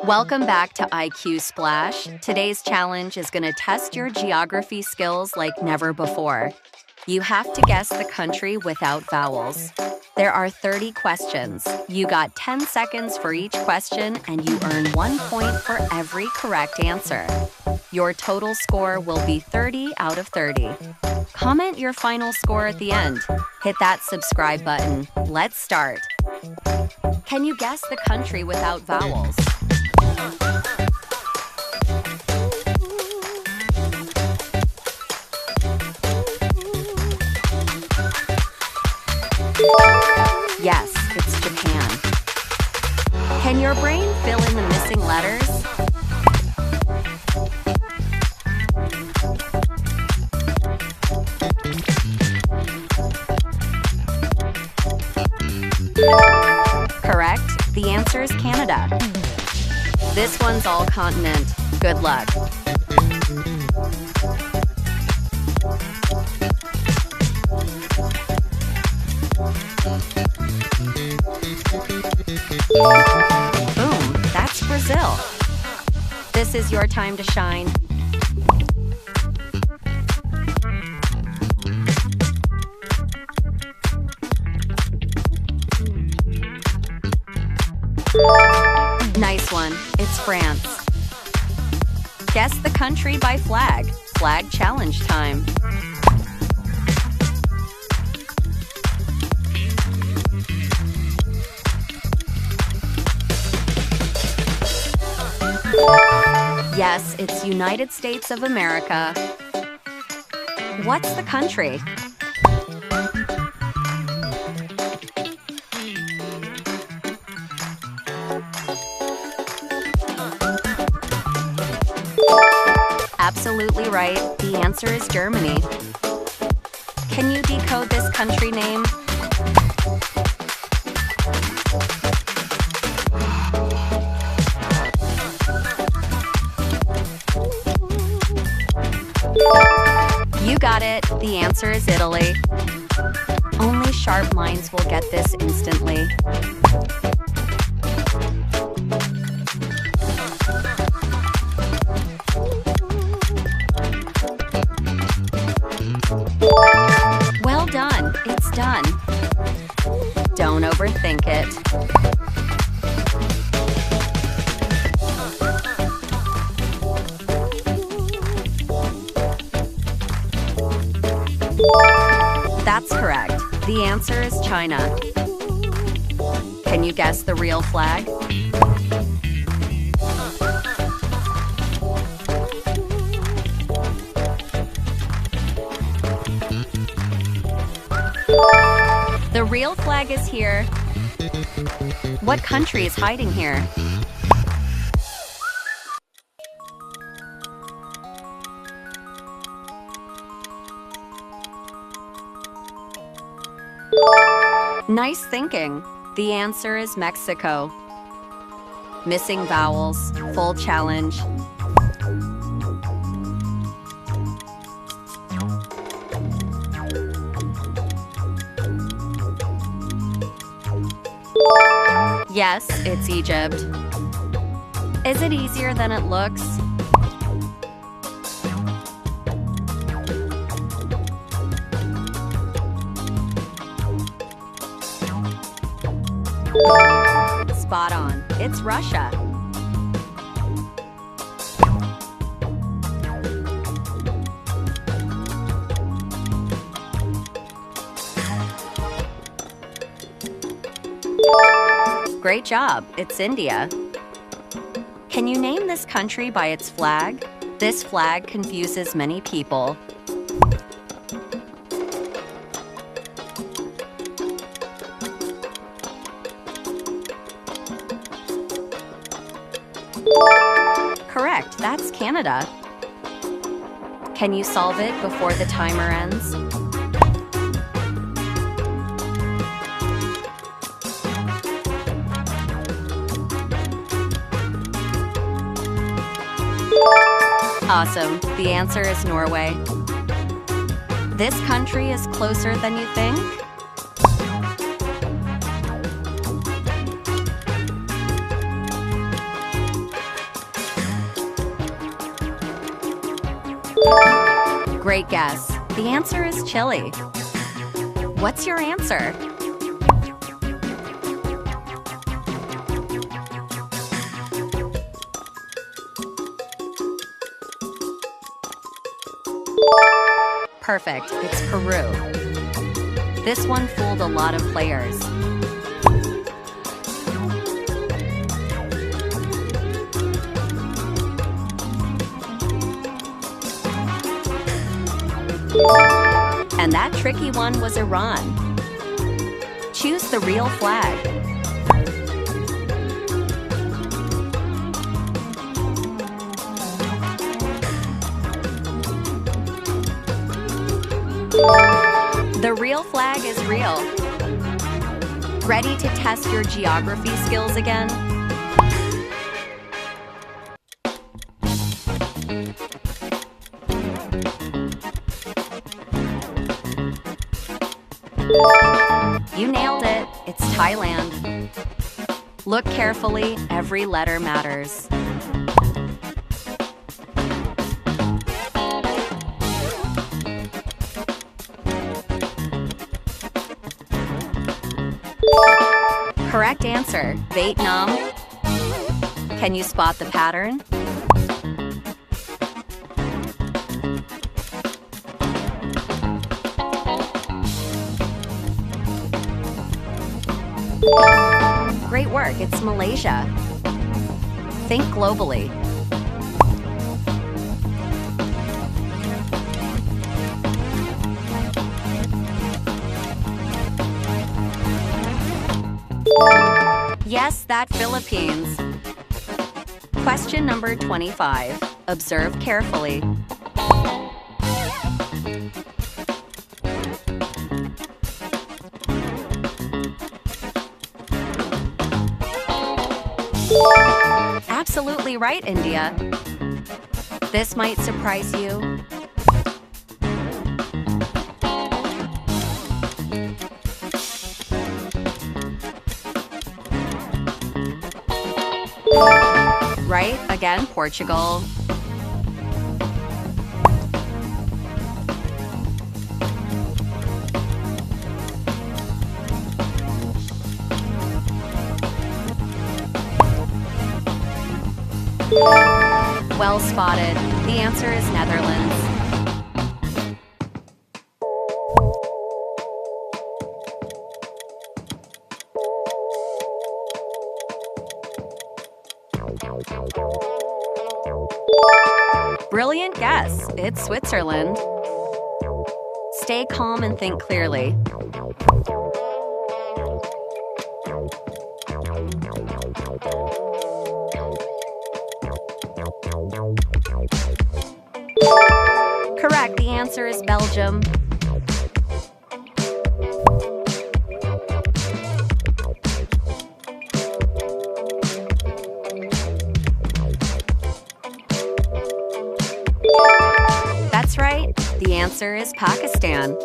Welcome back to IQ Splash. Today's challenge is going to test your geography skills like never before. You have to guess the country without vowels. There are 30 questions. You got 10 seconds for each question, and you earn 1 point for every correct answer. Your total score will be 30 out of 30. Comment your final score at the end. Hit that subscribe button. Let's start. Can you guess the country without vowels? Yes, it's Japan. Can your brain fill in the missing letters? Correct. The answer is Canada. This one's all continent. Good luck. Boom, that's Brazil. This is your time to shine. Nice one, it's France. Guess the country by flag. Flag challenge time. Yes, it's United States of America. What's the country? Absolutely right. The answer is Germany. Can you decode this country name? You got it. The answer is Italy. Only sharp minds will get this instantly. Well done. It's done. Don't overthink it. That's correct. The answer is China. Can you guess the real flag? The real flag is here. What country is hiding here? Nice thinking. The answer is Mexico. Missing vowels, full challenge. Yes, it's Egypt. Is it easier than it looks? Spot on. It's Russia. Great job. It's India. Can you name this country by its flag? This flag confuses many people. Correct, that's Canada. Can you solve it before the timer ends? Awesome, the answer is Norway. This country is closer than you think? Great guess. The answer is Chile. What's your answer? Perfect, it's Peru. This one fooled a lot of players. And that tricky one was Iran. Choose the real flag. The real flag is real. Ready to test your geography skills again? You nailed it. It's Thailand. Look carefully. Every letter matters. Correct answer, Vietnam. Can you spot the pattern? Great work, it's Malaysia. Think globally. Yes, that Philippines. Question number 25. Observe carefully. Absolutely right, India. This might surprise you. Right? Again, Portugal. Well spotted. The answer is Netherlands. Brilliant guess. It's Switzerland. Stay calm and think clearly. Correct. The answer is Belgium. That's right. The answer is Pakistan.